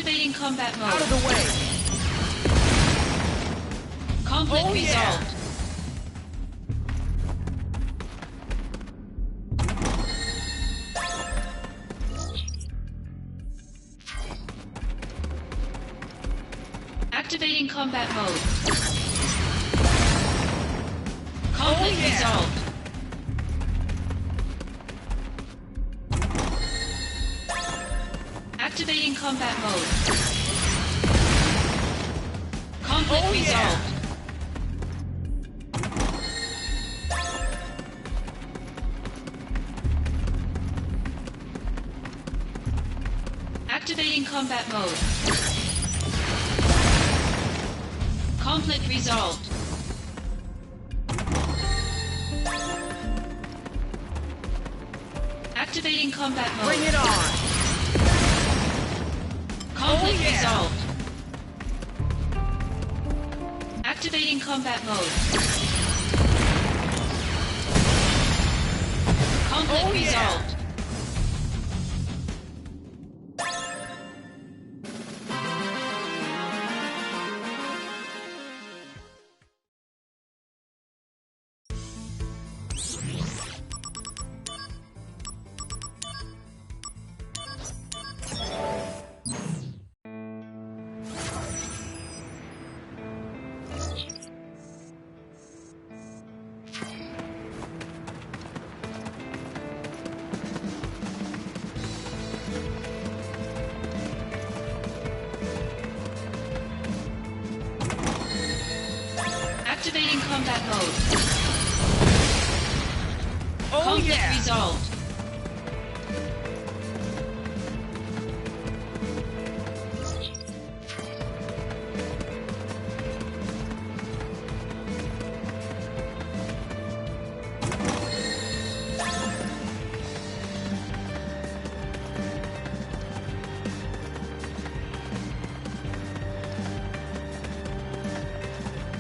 Activating combat mode. Out of the way! Conflict resolved. Activating combat mode. Conflict resolved. Activating combat mode. Conflict resolved. Activating combat mode. Conflict resolved. Activating combat mode. Bring it on! Conflict resolved. Activating combat mode. Conflict resolved. Activating combat mode. Conflict resolved.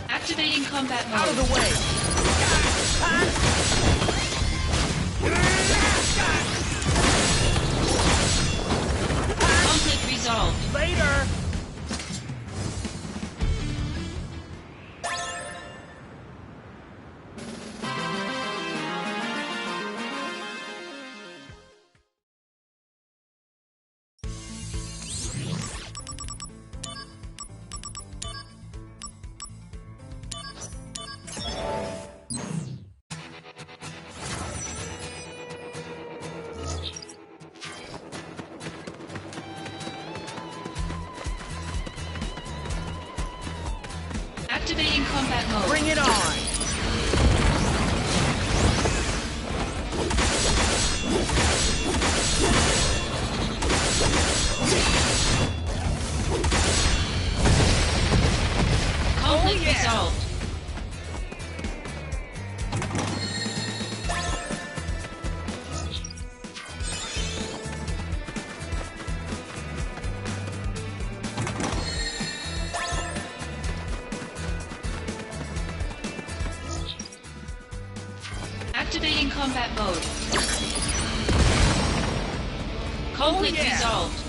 Activating combat mode. Out of the way! Conflict resolved. Later! Activating combat mode. Bring it on! Conflict resolved. Activating combat mode. Conflict resolved.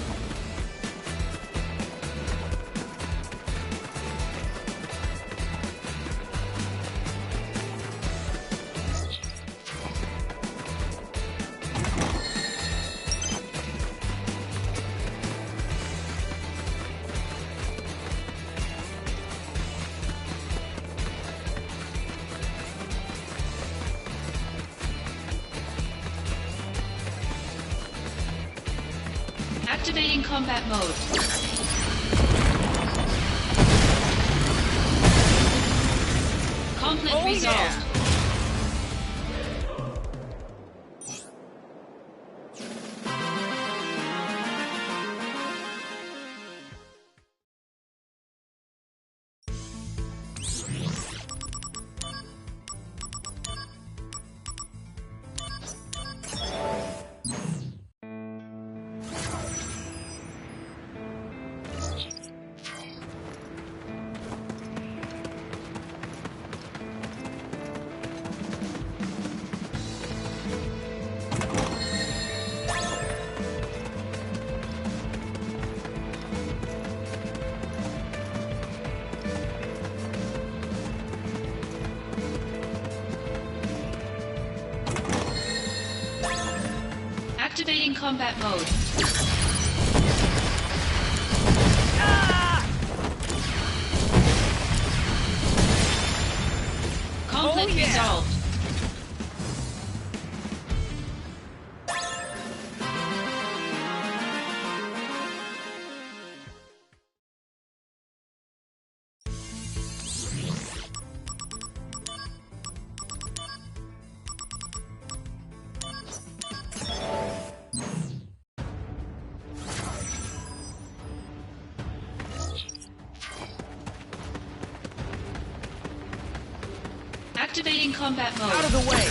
Activating combat mode. Conflict resolved. Activating combat mode. Conflict resolved. Activating combat mode. Out of the way!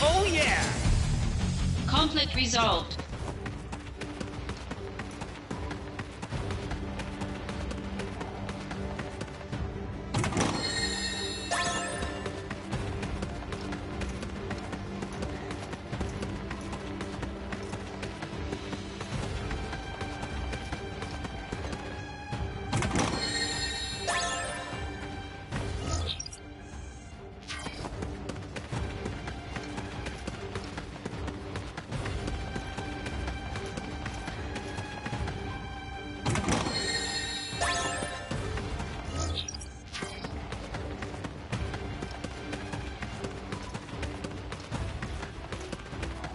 Oh yeah! Conflict resolved.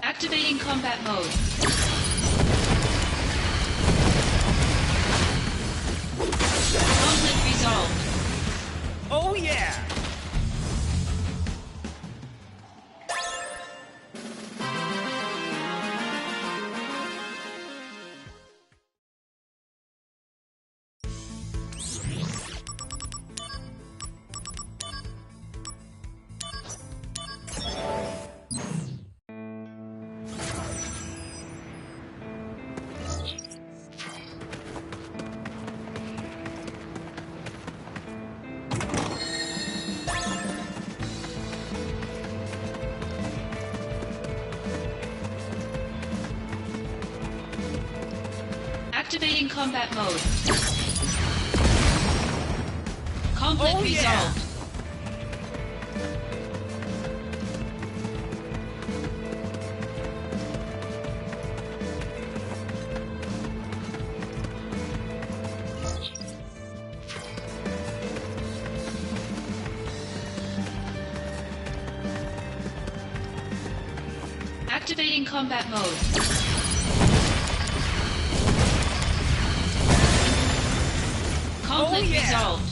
Activating combat mode. Conflict resolved. Oh yeah! Activating combat mode. Conflict Oh, yeah. resolved. Activating combat mode. Conflict Oh, yeah. resolved.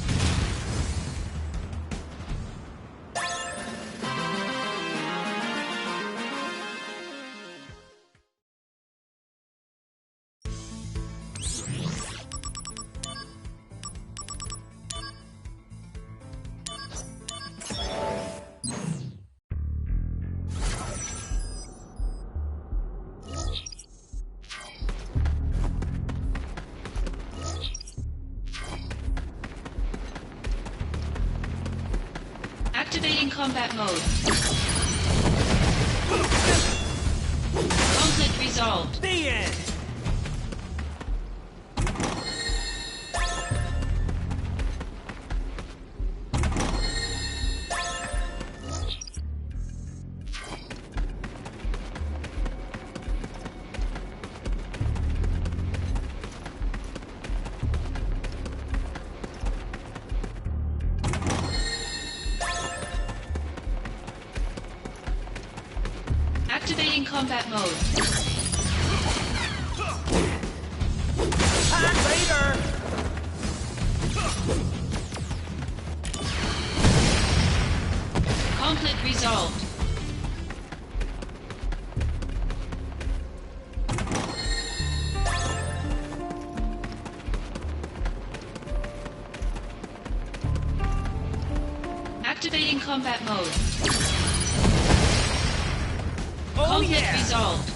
Activating combat mode. Conflict resolved. The end! Activating combat mode. Attack later! Conflict resolved. Activating combat mode. Oh Conflict yeah! resolved.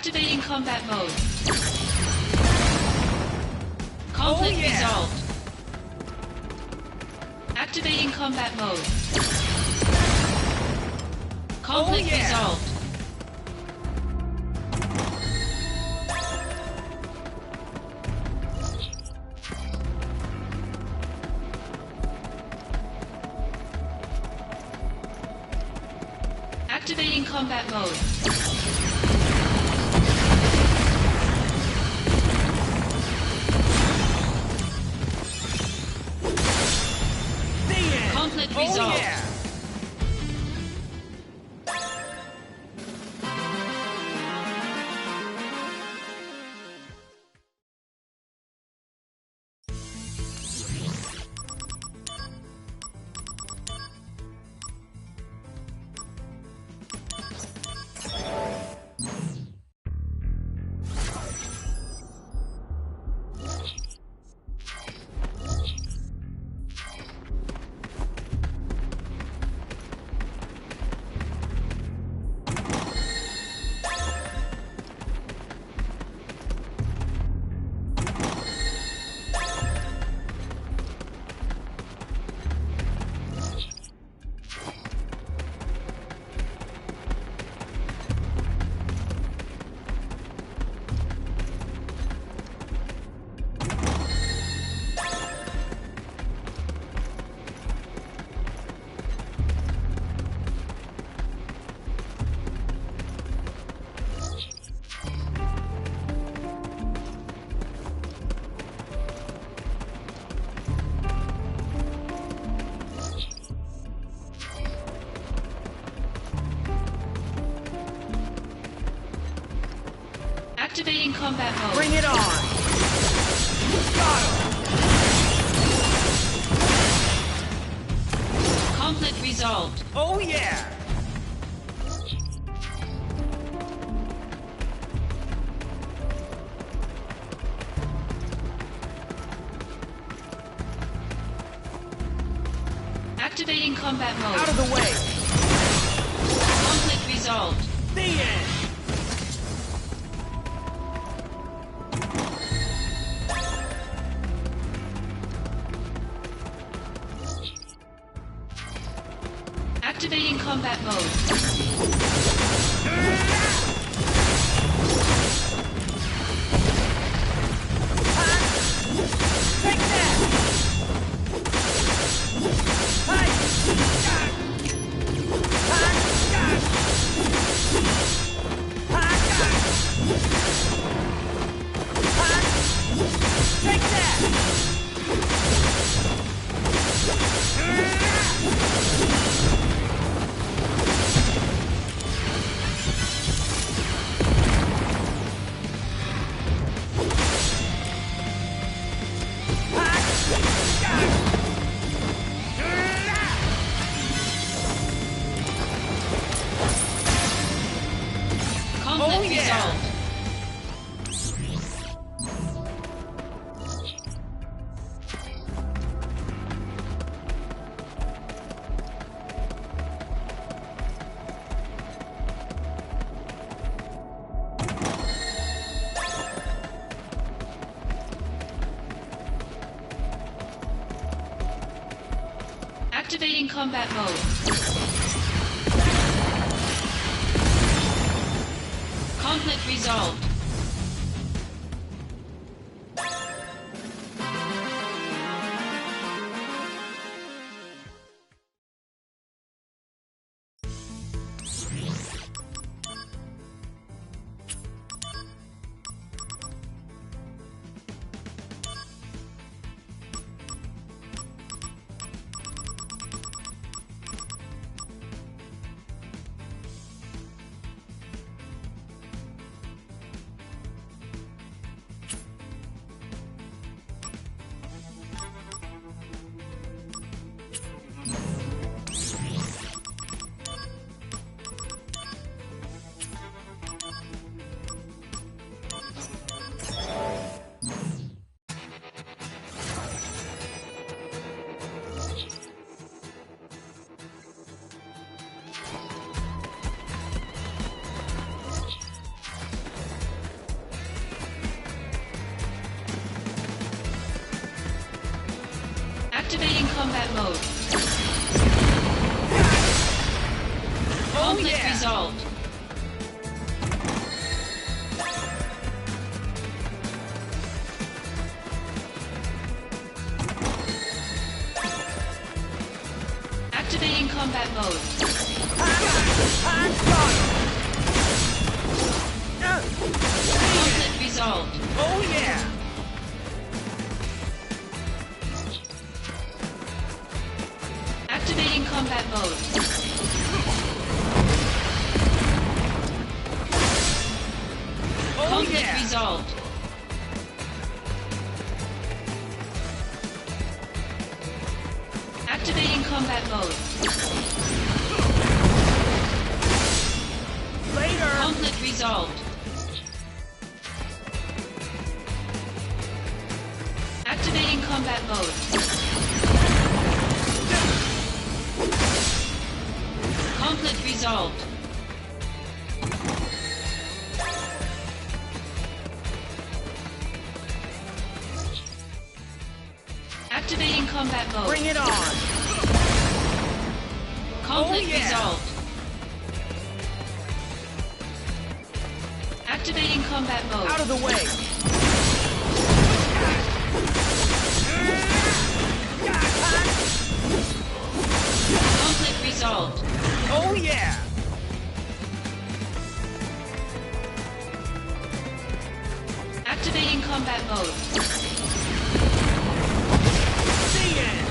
Activating combat mode. Conflict yeah. resolved. Activating combat mode. Conflict yeah. resolved. Activating combat mode. Conflict resolved. Yeah. Activating combat mode. Bring it on. Got him. Conflict resolved. Oh yeah. Activating combat mode. Out of the way. Conflict resolved. The end. Activating combat mode. Take that. Hi. Take that. Conflict yeah. resolved. Activating combat mode. Conflict resolved. combat mode. Oh Conflict yeah! resolved. Activating combat mode. Conflict resolved. Oh yeah! Activating combat mode. Oh Conflict yeah! resolved. Activating combat mode. Later! Conflict resolved. Activating combat mode. Conflict resolved. Activating combat mode. Bring it on! Conflict Oh, yeah. resolved. Activating combat mode. Out of the way! Conflict resolved. Oh yeah! Activating combat mode. The end!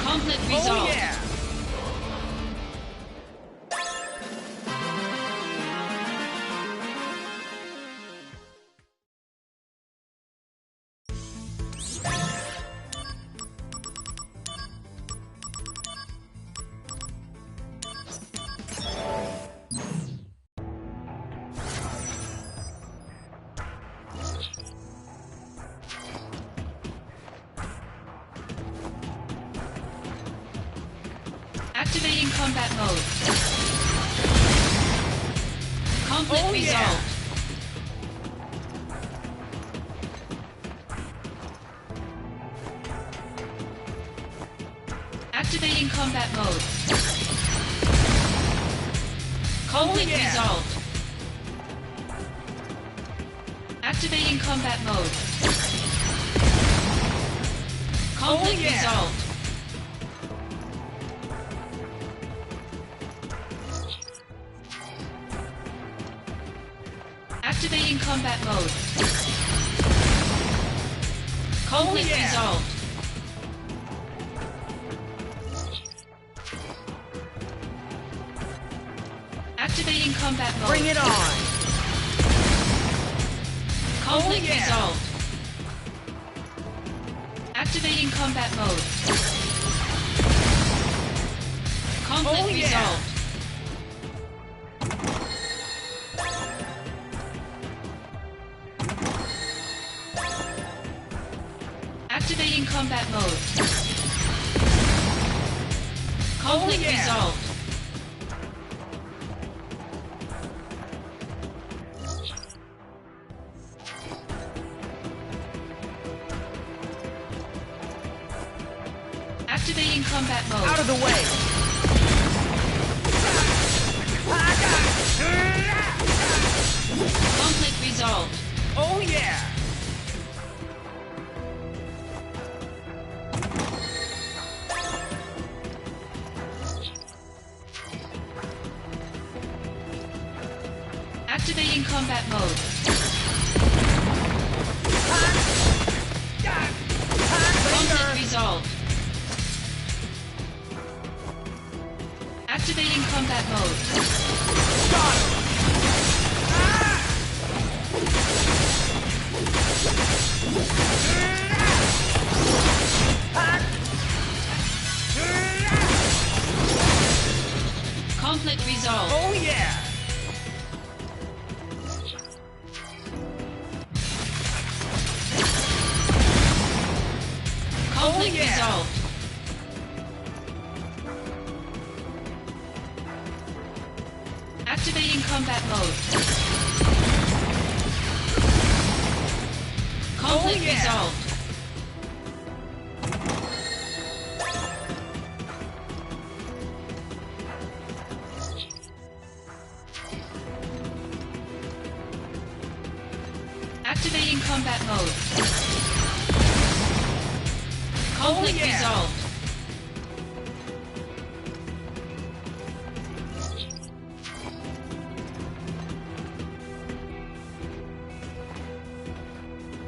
Conflict Oh resolved. yeah! Activating combat mode. Conflict Oh, yeah. resolved. Activating combat mode. Conflict yeah. resolved. Activating combat mode. Conflict yeah. resolved. Activating combat mode. Conflict yeah. resolved. Activating combat mode. Bring it on! Conflict yeah. resolved. Activating combat mode. Conflict yeah. resolved. Activating combat mode. Conflict yeah. resolved. Activating combat mode. Out of the way! Conflict resolved. Oh yeah! Activating combat mode. Conflict resolved. Activating combat mode. Got him! Conflict resolved. Oh yeah! Conflict yeah. resolved. Activating combat mode. Conflict yeah. resolved. Activating combat mode. Conflict yeah. resolved.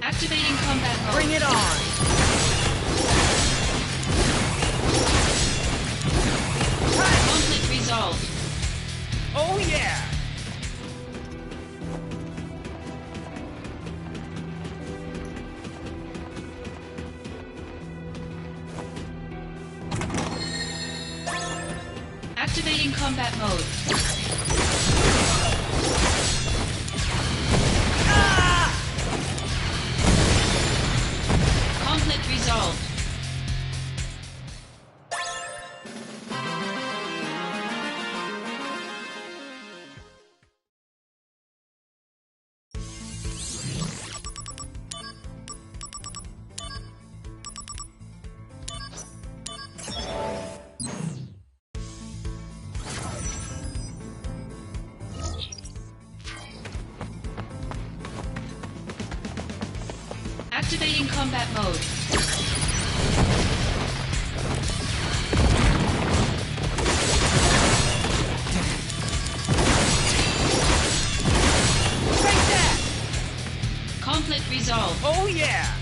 Activating combat mode. Bring it on! Conflict resolved. Oh yeah! Activating combat mode. Conflict resolved. Activating combat mode. Take that! Conflict resolved. Oh yeah!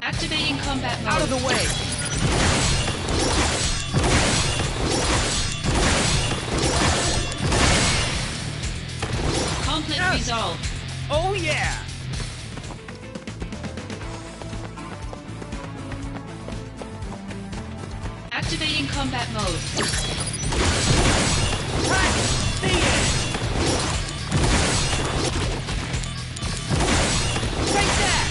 Activating combat mode. Out of the way! Conflict resolved. Oh yeah! Activating combat mode. The end! Take that!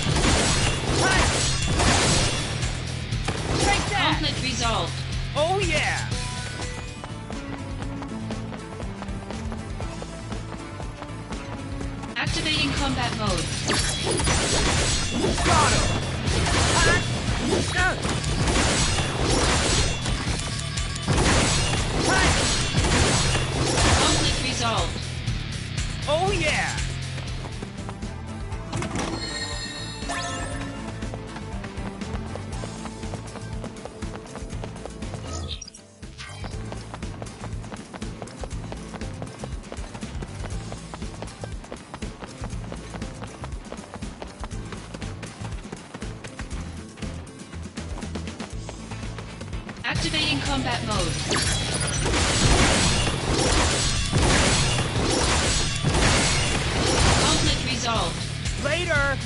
Take that! Conflict resolved. Oh yeah! Activating combat mode. Got him! Conflict resolved. Oh yeah! Activating combat mode. Conflict resolved. Later!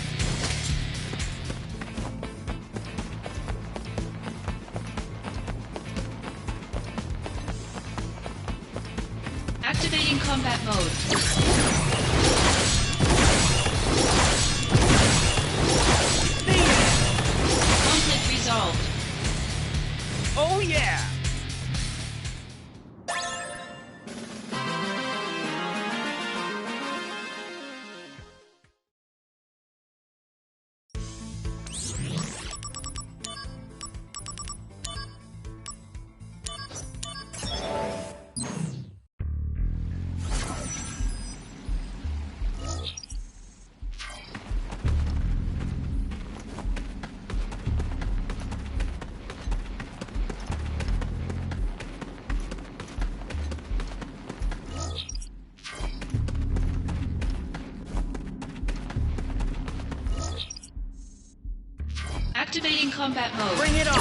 Activating combat mode. The end! Conflict resolved. Oh yeah! Activating combat mode. Bring it on!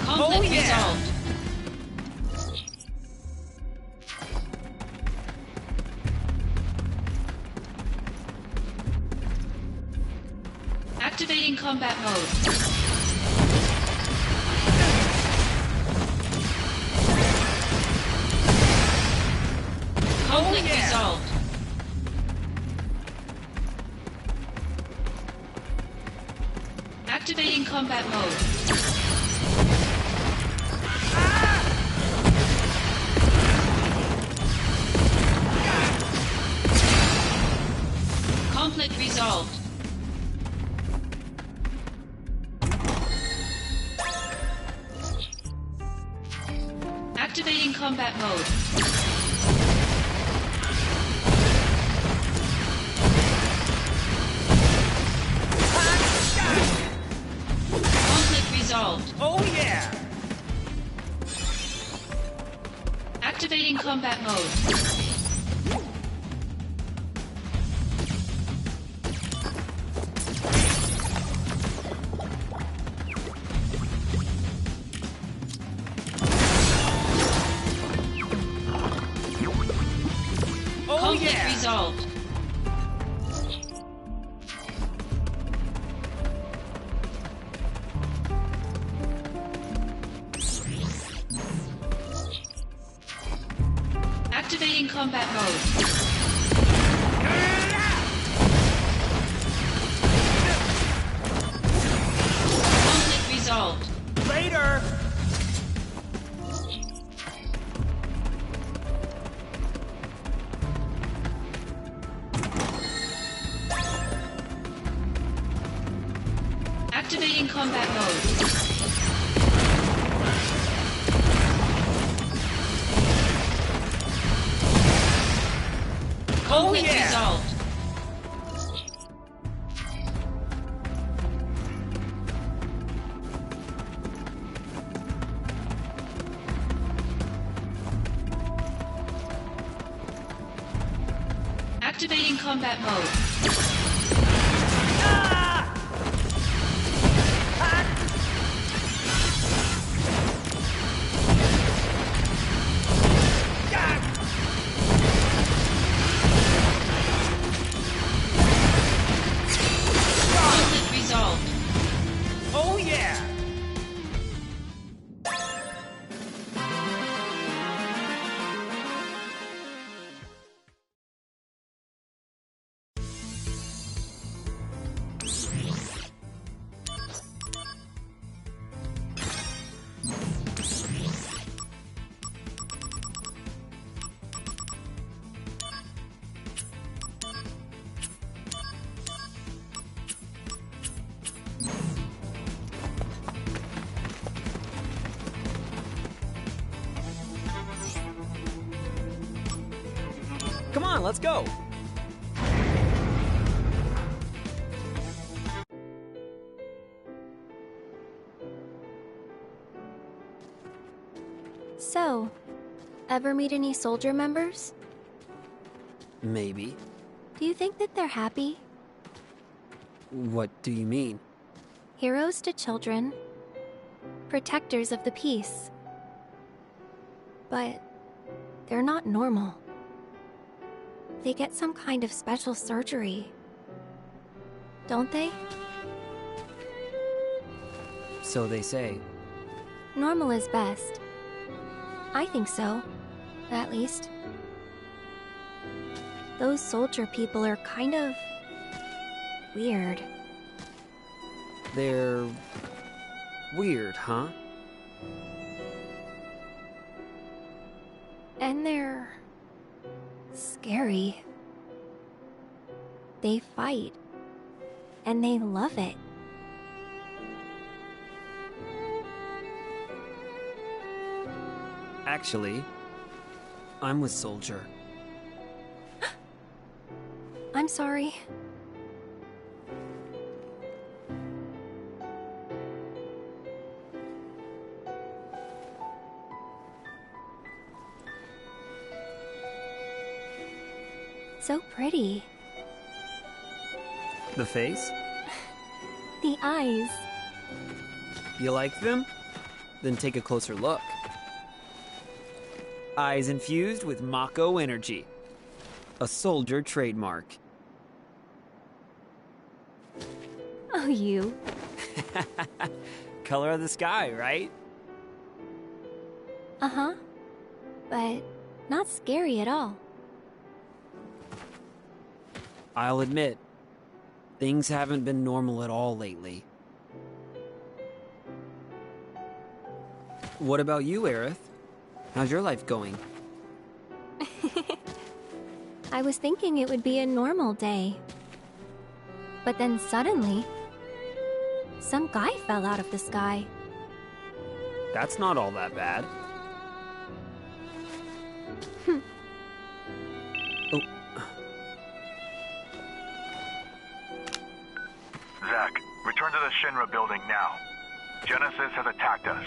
Conflict Oh, yeah. resolved. Activating combat mode. Conflict yeah. resolved. Activating combat mode. Conflict resolved. Activating combat mode. Conflict resolved. Oh yeah. Activating combat mode. Oh Conflict yeah. resolved. Activating combat mode. Conflict resolved. Later. Activating combat mode. Conflict yeah. resolved. Activating combat mode. Ah! Ah! Ah! Conflict resolved. Oh yeah. Come on, let's go. So, ever meet any soldier members? Maybe. Do you think that they're happy? What do you mean? Heroes to children, protectors of the peace. But they're not normal. They get some kind of special surgery. Don't they? So they say. Normal is best. I think so, at least. Those soldier people are kind of weird. They're weird, huh? And they're scary. They fight, and they love it. Actually, I'm with Soldier. I'm sorry. So pretty. The face? The eyes. You like them? Then take a closer look. Eyes infused with Mako energy. A soldier trademark. Oh, you. Color of the sky, right? Uh-huh. But not scary at all. I'll admit, things haven't been normal at all lately. What about you, Aerith? How's your life going? I was thinking it would be a normal day. But then suddenly, some guy fell out of the sky. That's not all that bad. Oh. Zack, return to the Shinra building now. Genesis has attacked us.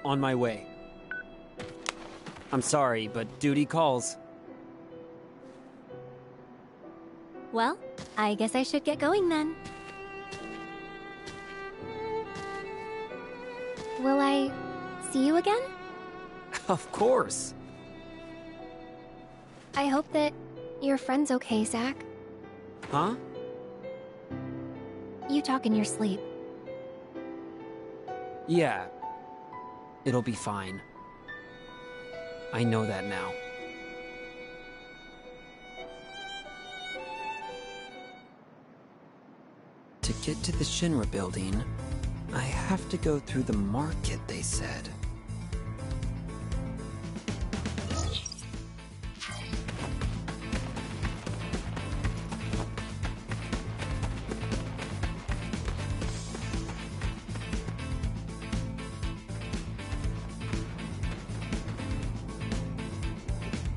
On my way. I'm sorry, but duty calls. Well, I guess I should get going then. Will I see you again? Of course. I hope that your friend's okay, Zack. Huh? You talk in your sleep. Yeah. It'll be fine. I know that now. To get to the Shinra building, I have to go through the market, they said.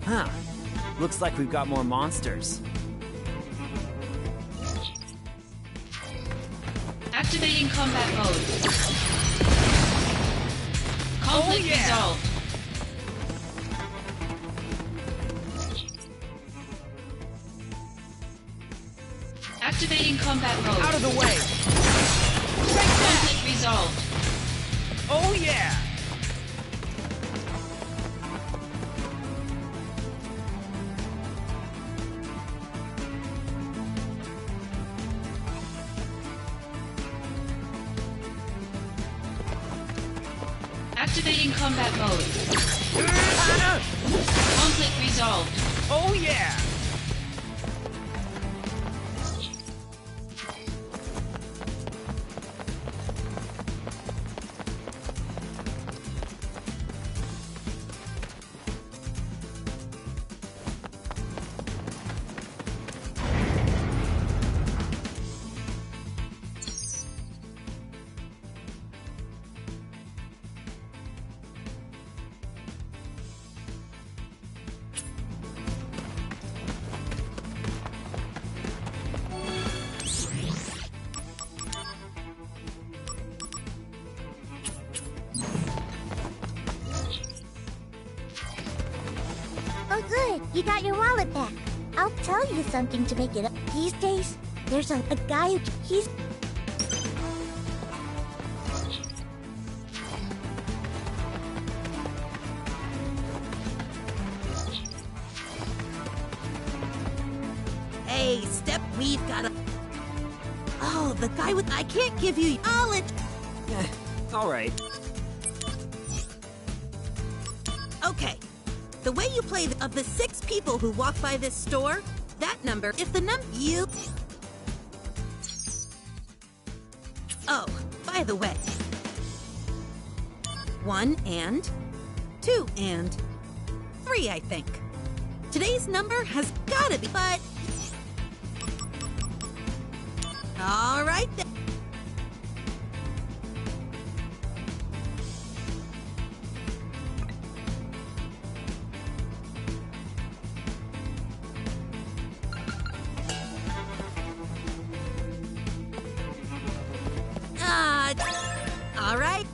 Huh. Looks like we've got more monsters. Activating combat mode. Conflict resolved. Activating combat mode. Out of the way! Conflict resolved. Oh yeah! Activating combat mode. Conflict resolved. Oh yeah! Oh good, you got your wallet back. I'll tell you something to make it up. These days, there's a guy he's... Hey, Step, we've got a... Oh, the guy with... I can't give you knowledge. Alright. Okay. The way you play of the 6 people who walk by this store, that number, if the number you... Oh, by the way. 1 and 2 and 3, I think. Today's number has gotta be, but... All right then. All right.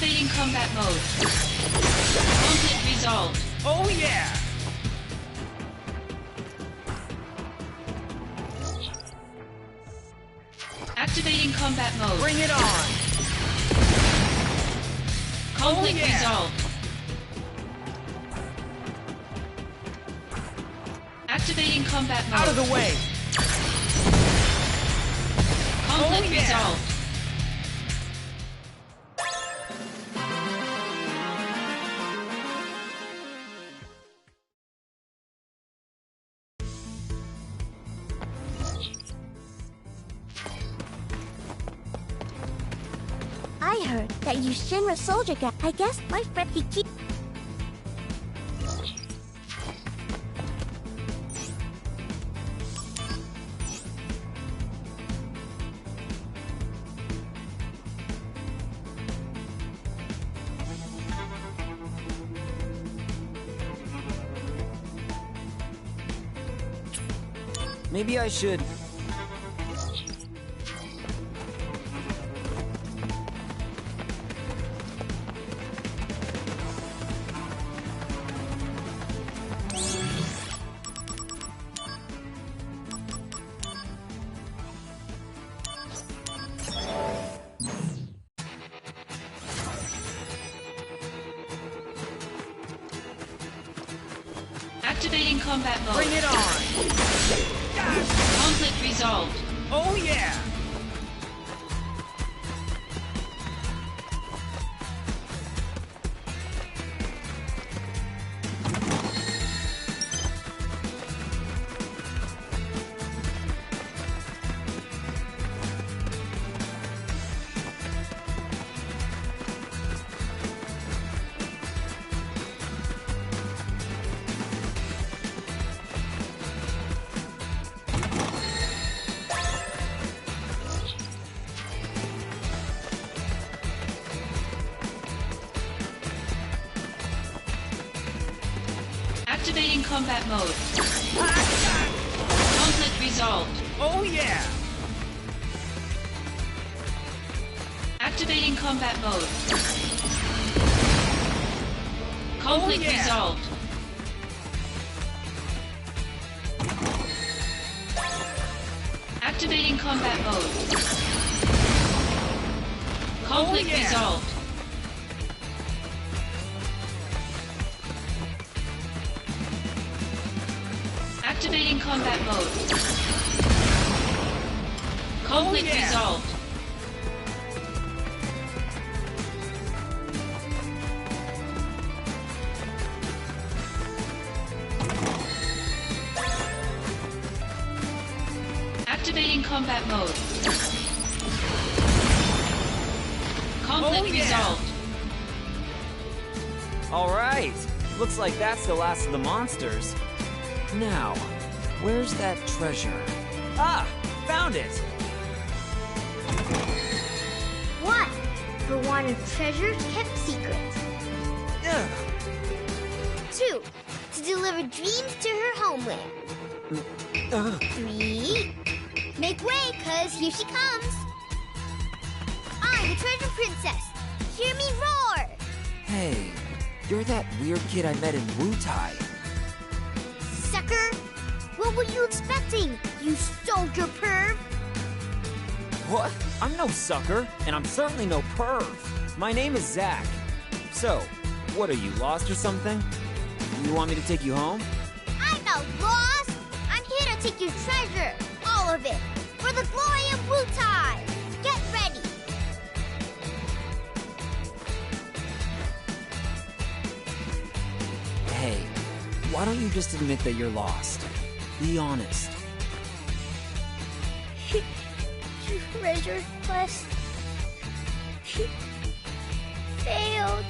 Activating combat mode. Conflict resolved. Oh yeah! Activating combat mode. Bring it on! Conflict yeah. resolved. Activating combat mode. Out of the way! Conflict yeah. resolved. I heard that you Shinra soldier guy. I guess my friend he keep. Maybe I should... Activating combat mode. Bring it on! Conflict resolved. Oh yeah! Activating combat mode. Conflict resolved. Oh yeah! Activating combat mode. Conflict yeah. resolved. Activating combat mode. Conflict yeah. resolved. Activating combat mode. Conflict yeah. resolved. Activating combat mode. Conflict yeah. resolved. Alright, looks like that's the last of the monsters. Now, where's that treasure? Ah, found it! One, for wanting treasures kept secret. Ugh. 2, to deliver dreams to her homeland. 3, make way, cause here she comes. I'm the treasure princess. Hear me roar. Hey, you're that weird kid I met in Wutai. Sucker! What were you expecting, you soldier perv? What? I'm no sucker, and I'm certainly no perv. My name is Zack. So, what are you, lost or something? You want me to take you home? I'm not lost! I'm here to take your treasure, all of it, for the glory of Wutai! Get ready! Hey, why don't you just admit that you're lost? Be honest. Treasure quest failed.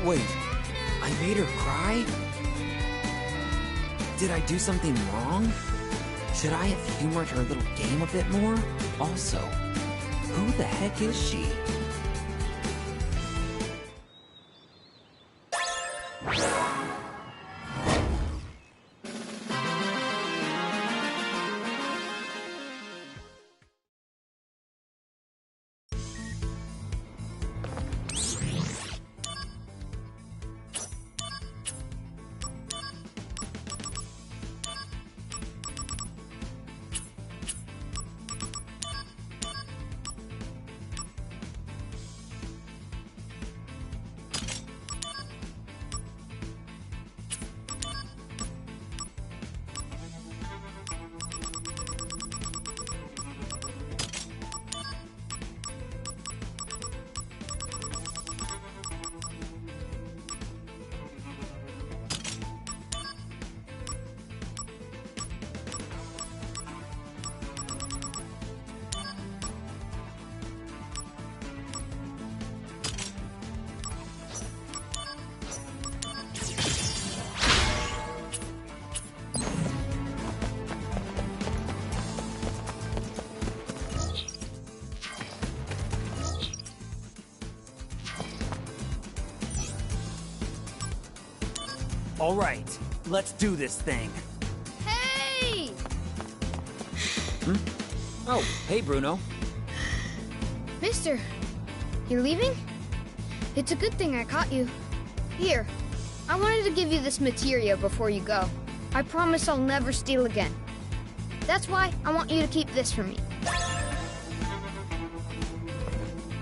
Wait, I made her cry? Did I do something wrong? Should I have humored her little game a bit more? Also, who the heck is she? All right, let's do this thing. Hey! Oh, hey, Bruno. Mister, you're leaving? It's a good thing I caught you. Here, I wanted to give you this materia before you go. I promise I'll never steal again. That's why I want you to keep this for me.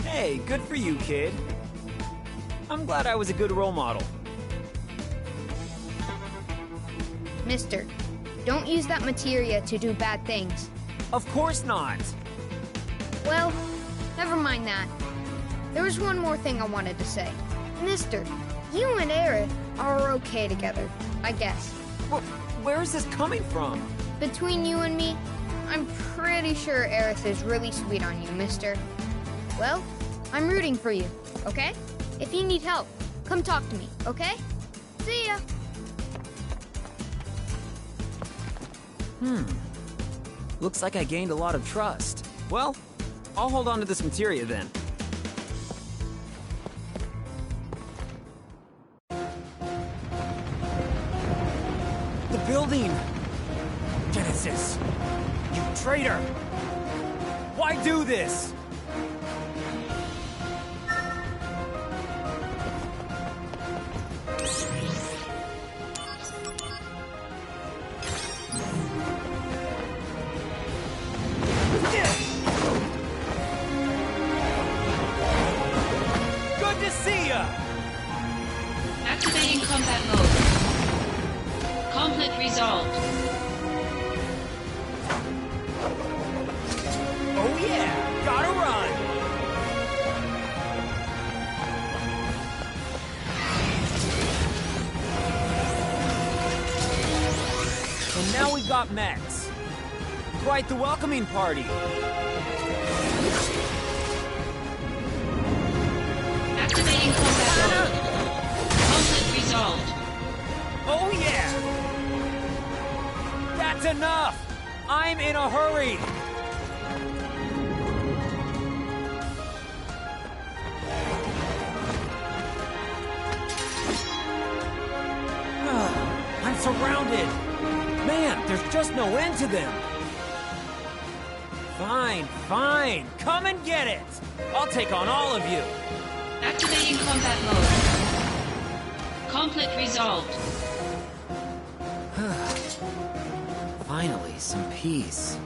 Hey, good for you, kid. I'm glad I was a good role model. Mister, don't use that materia to do bad things. Of course not. Well, never mind that. There was one more thing I wanted to say. Mister, you and Aerith are okay together, I guess. Where is this coming from? Between you and me, I'm pretty sure Aerith is really sweet on you, mister. Well, I'm rooting for you, okay? If you need help, come talk to me, okay? See ya! Looks like I gained a lot of trust. Well, I'll hold on to this materia then. The building! Genesis! You traitor! Why do this? Good to see ya! Activating combat mode. Conflict resolved. Oh yeah! Gotta run! And now we got mechs. Quite the welcoming party. Activating combat mode. Conflict resolved. Oh yeah! That's enough! I'm in a hurry! I'm surrounded! Man, there's just no end to them! Fine, fine! Come and get it! I'll take on all of you! Activating combat mode. Conflict resolved. Finally, some peace.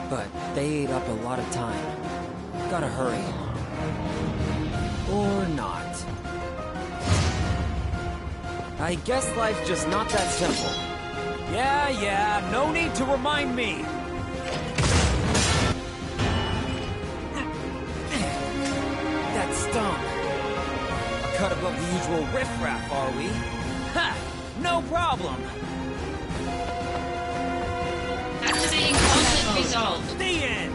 But they ate up a lot of time. Gotta hurry. Or not. I guess life's just not that simple. Yeah, no need to remind me! That stung. A cut above the usual riffraff, are we? Ha! No problem! Activating conflict resolved. The end!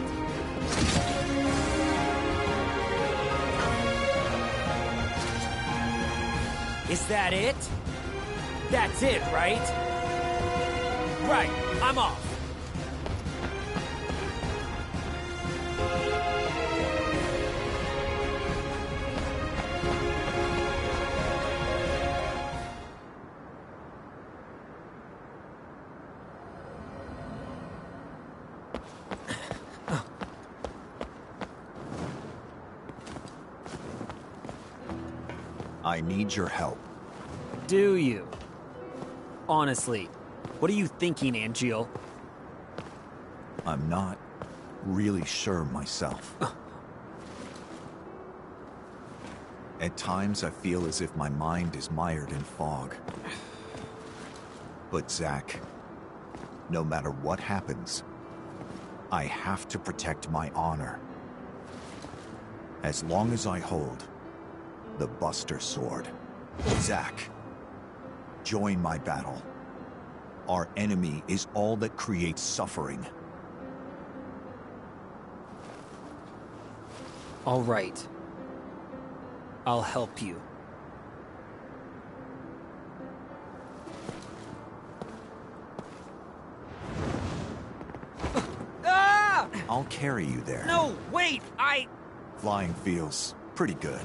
Is that it? That's it, right? Right, I'm off. I need your help. Do you? Honestly, what are you thinking, Angeal? I'm not really sure myself. At times, I feel as if my mind is mired in fog. But Zack, no matter what happens, I have to protect my honor. As long as I hold the Buster Sword. Zack, join my battle. Our enemy is all that creates suffering. All right. I'll help you. Ah! I'll carry you there. No, wait, Flying feels pretty good.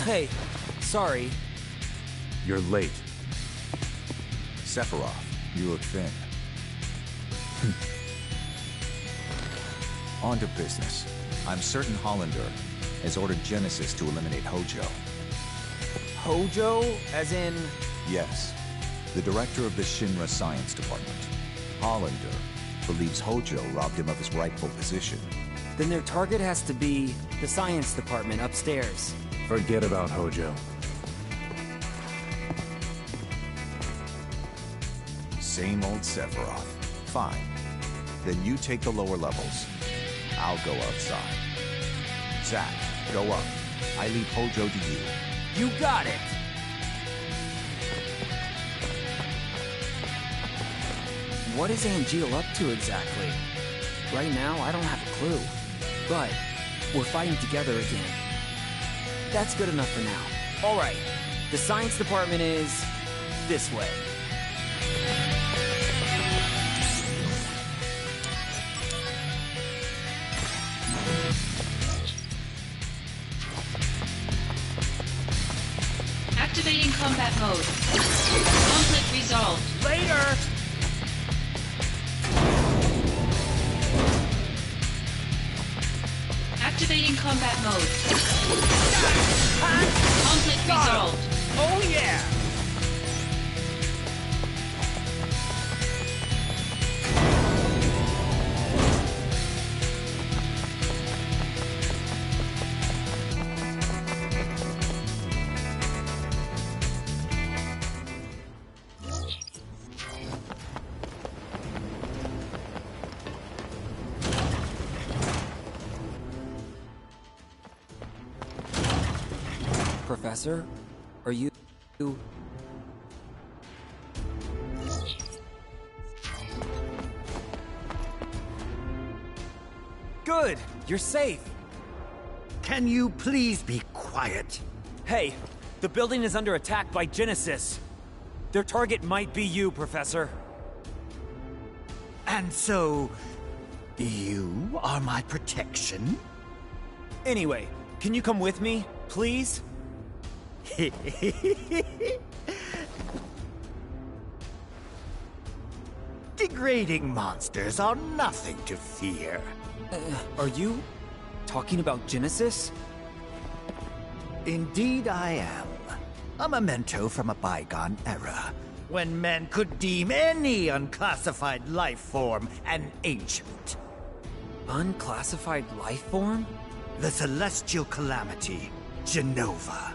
Hey, sorry. You're late. Sephiroth, you look thin. On to business. I'm certain Hollander has ordered Genesis to eliminate Hojo. Hojo? As in... Yes, the director of the Shinra Science Department. Hollander believes Hojo robbed him of his rightful position. Then their target has to be the science department upstairs. Forget about Hojo. Same old Sephiroth. Fine. Then you take the lower levels. I'll go outside. Zack, go up. I leave Hojo to you. You got it! What is Angeal up to exactly? Right now, I don't have a clue. But we're fighting together again. That's good enough for now. All right, the science department is this way. Activating combat mode. Conflict resolved. Later! Activating combat mode. Conflict resolved. Oh yeah! Professor, are you... Good! You're safe! Can you please be quiet? Hey, the building is under attack by Genesis. Their target might be you, Professor. And so, you are my protection? Anyway, can you come with me, please? Degrading monsters are nothing to fear. Are you talking about Genesis? Indeed I am. A memento from a bygone era, when men could deem any unclassified life form an ancient. Unclassified life form? The celestial calamity, Genova.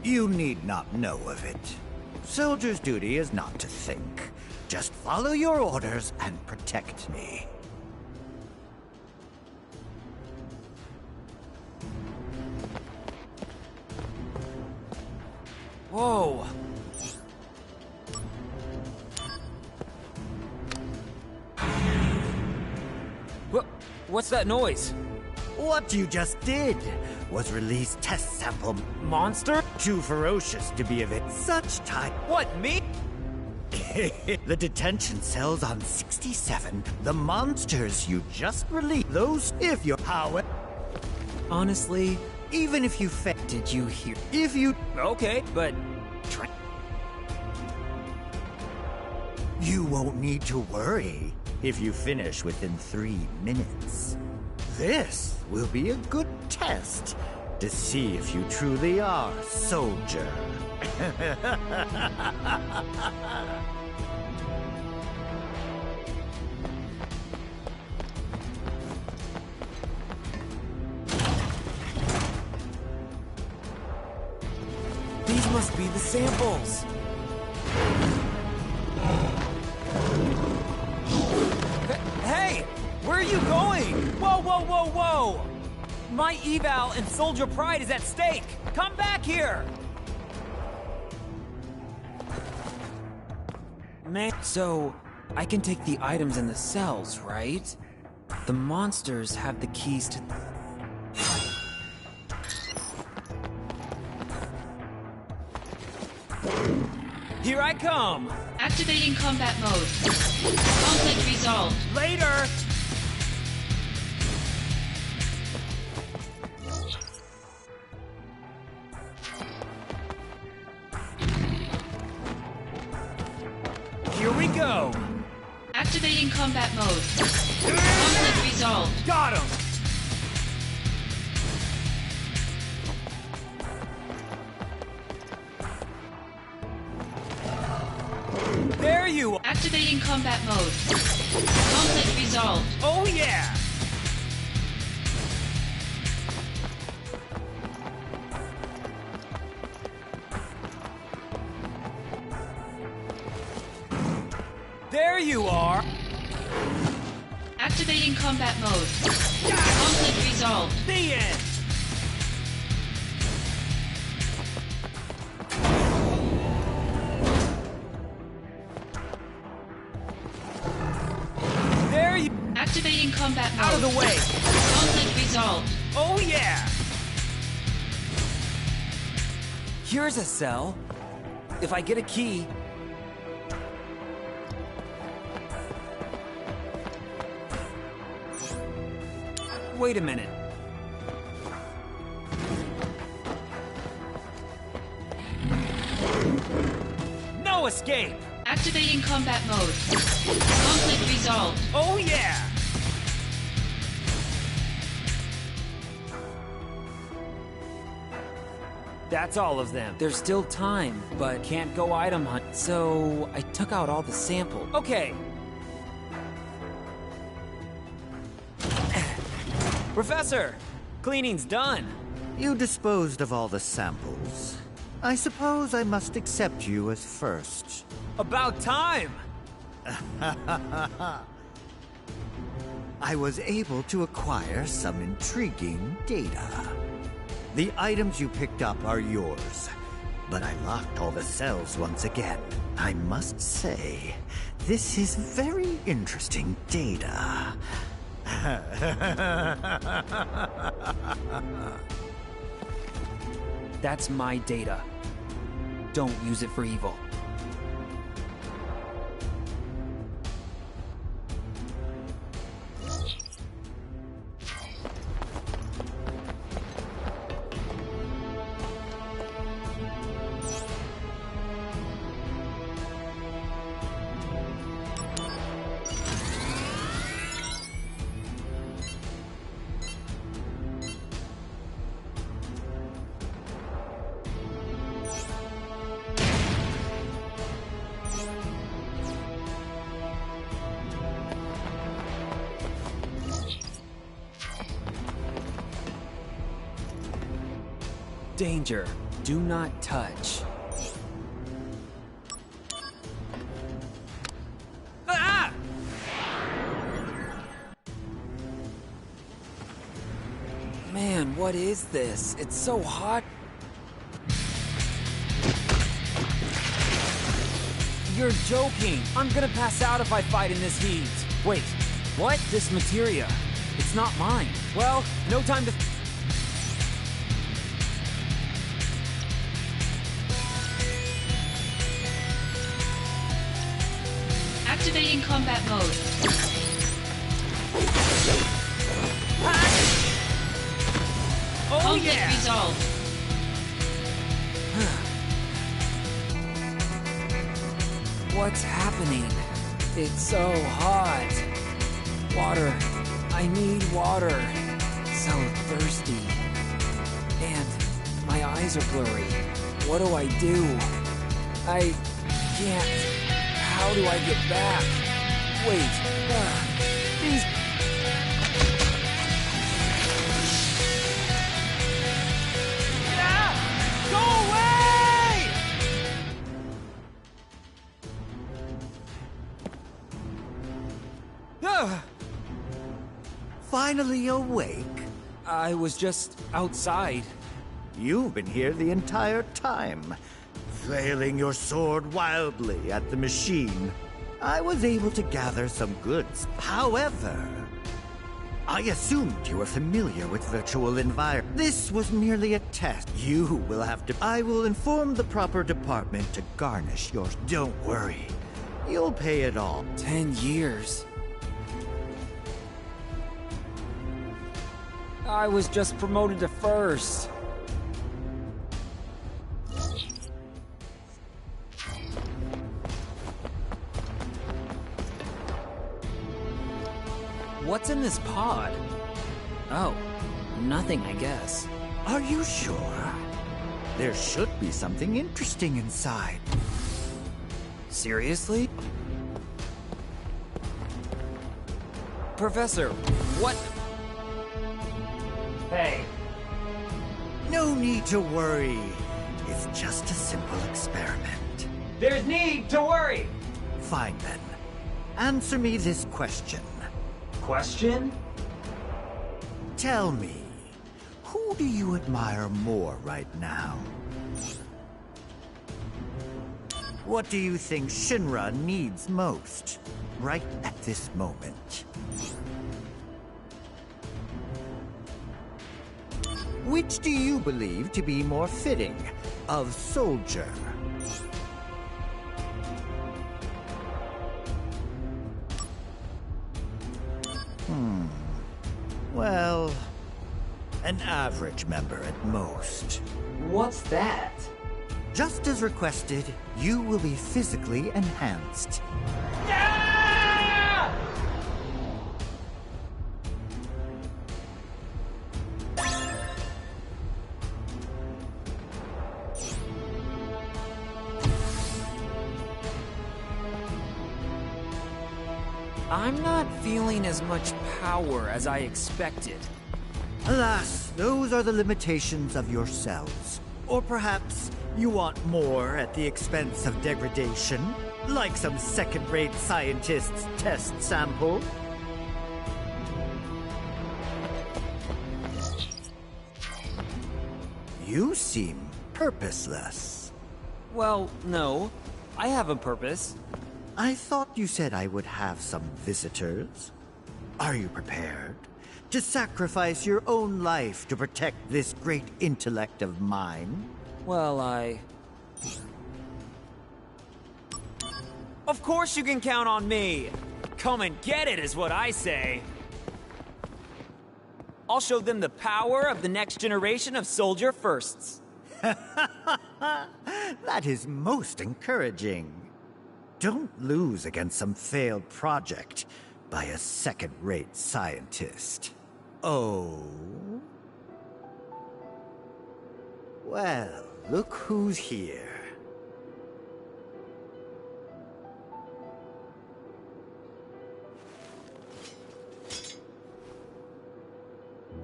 You need not know of it. Soldier's duty is not to think. Just follow your orders and protect me. Whoa! What's that noise? What you just did was release test sample monster too ferocious to be of it. Such type. What, me? The detention cells on 67. The monsters you just released. Those, if your power. Honestly, even if you did you hear? If you. Okay, but. You won't need to worry if you finish within 3 minutes. This will be a good test to see if you truly are soldier. These must be the samples. Hey! Where are you going? Whoa, whoa, whoa, whoa! My eval and soldier pride is at stake! Come back here! Man, so I can take the items in the cells, right? The monsters have the keys to... Here I come! Activating combat mode. Conflict resolved. Later! combat mode. Conflict resolved. Got him! There you are! Activating combat mode. Conflict resolved. Oh yeah! There you are! Activating combat mode. Conflict resolved. The end! There you... Activating combat mode. Out of the way! Conflict resolved. Oh yeah! Here's a cell. If I get a key... Wait a minute. No escape! Activating combat mode. Conflict resolved. Oh yeah! That's all of them. There's still time, but can't go item hunt. So I took out all the samples. Okay. Professor, cleaning's done. You disposed of all the samples. I suppose I must accept you as first. About time! I was able to acquire some intriguing data. The items you picked up are yours, but I locked all the cells once again. I must say, this is very interesting data. That's my data. Don't use it for evil. Danger. Do not touch. Ah! Man, what is this? It's so hot. You're joking. I'm gonna pass out if I fight in this heat. Wait, what? This materia. It's not mine. Well, no time to... Activating combat mode. Oh Conflict yeah! resolved. What's happening? It's so hot. Water. I need water. So thirsty. And my eyes are blurry. What do I do? I can't. How do I get back? Wait. These... Ah! Go away! Finally awake? I was just outside. You've been here the entire time, flailing your sword wildly at the machine. I was able to gather some goods. However, I assumed you were familiar with virtual environment. This was merely a test. You will have to... I will inform the proper department to garnish yours. Don't worry. You'll pay it all. 10 years. I was just promoted to first. What's in this pod? Oh, nothing, I guess. Are you sure? There should be something interesting inside. Seriously? Professor, what? Hey. No need to worry. It's just a simple experiment. There's need to worry! Fine then. Answer me this question. Question? Tell me, who do you admire more right now? What do you think Shinra needs most, right at this moment? Which do you believe to be more fitting of soldier? Well, an average member at most. What's that? Just as requested, you will be physically enhanced. I'm not feeling as much power as I expected. Alas, those are the limitations of yourselves. Or perhaps you want more at the expense of degradation, like some second-rate scientist's test sample? You seem purposeless. Well, no. I have a purpose. I thought you said I would have some visitors. Are you prepared to sacrifice your own life to protect this great intellect of mine? Well, Of course you can count on me! Come and get it is what I say! I'll show them the power of the next generation of soldier firsts. That is most encouraging. Don't lose against some failed project by a second-rate scientist. Oh? Well, look who's here.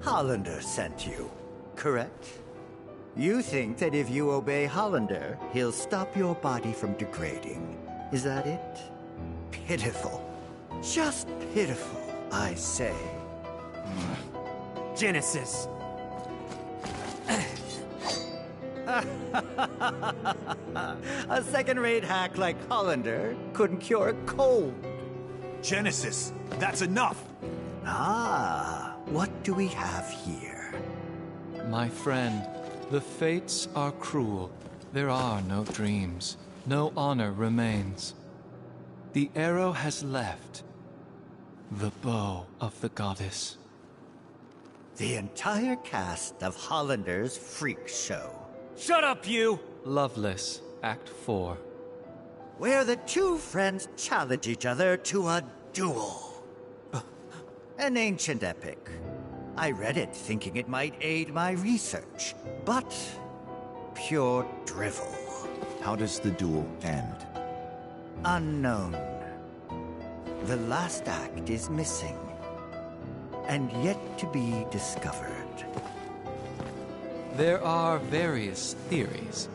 Hollander sent you, correct? You think that if you obey Hollander, he'll stop your body from degrading. Is that it? Pitiful. Just pitiful, I say. Genesis. A second-rate hack like Hollander couldn't cure a cold. Genesis, that's enough! Ah, what do we have here? My friend, the fates are cruel. There are no dreams. No honor remains. The arrow has left. The bow of the goddess. The entire cast of Hollander's freak show. Shut up, you! Loveless, Act 4. Where the two friends challenge each other to a duel. An ancient epic. I read it thinking it might aid my research, but pure drivel. How does the duel end? Unknown. The last act is missing, and yet to be discovered. There are various theories.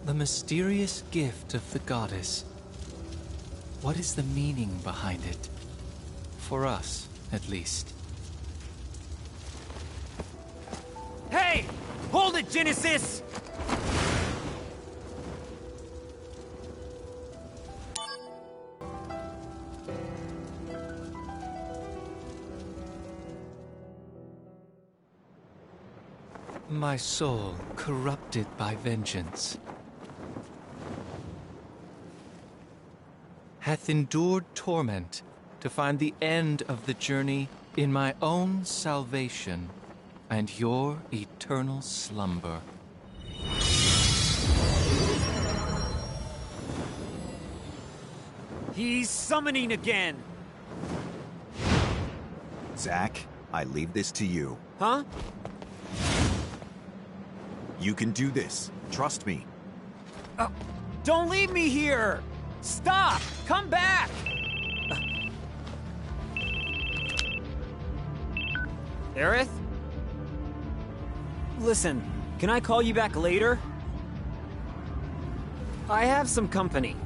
The mysterious gift of the goddess. What is the meaning behind it? For us, at least. Hey! Hold it, Genesis! My soul corrupted by vengeance hath endured torment to find the end of the journey in my own salvation and your eternal slumber. He's summoning again! Zack, I leave this to you. Huh? You can do this. Trust me. Don't leave me here! Stop! Come back! Aerith? Listen, can I call you back later? I have some company.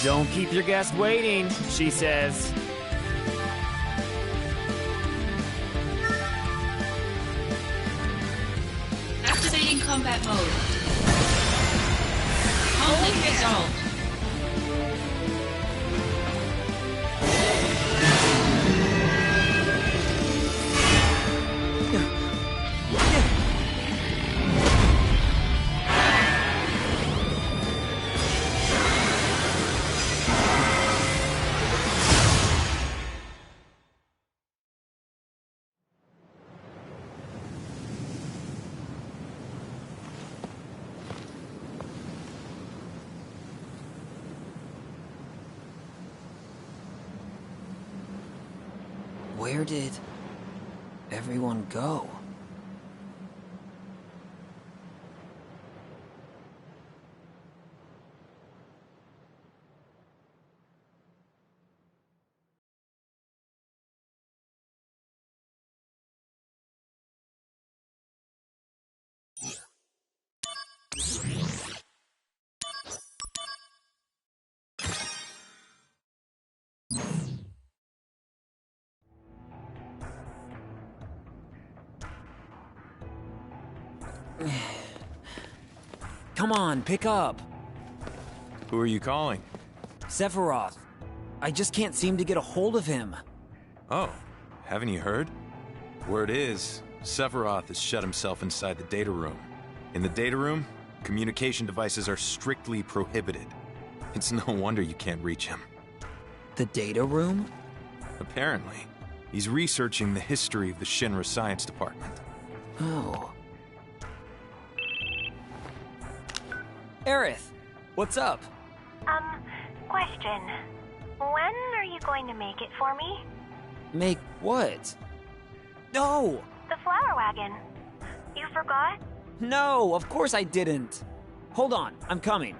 Don't keep your guest waiting, she says. Activating combat mode. Conflict resolved. Where did everyone go? Come on, pick up. Who are you calling? Sephiroth. I just can't seem to get a hold of him. Oh, haven't you heard? Word is, Sephiroth has shut himself inside the data room. In the data room, communication devices are strictly prohibited. It's no wonder you can't reach him. The data room? Apparently. He's researching the history of the Shinra Science Department. Oh. Aerith, what's up? Question. When are you going to make it for me? Make what? No! The flower wagon. You forgot? No, of course I didn't. Hold on, I'm coming.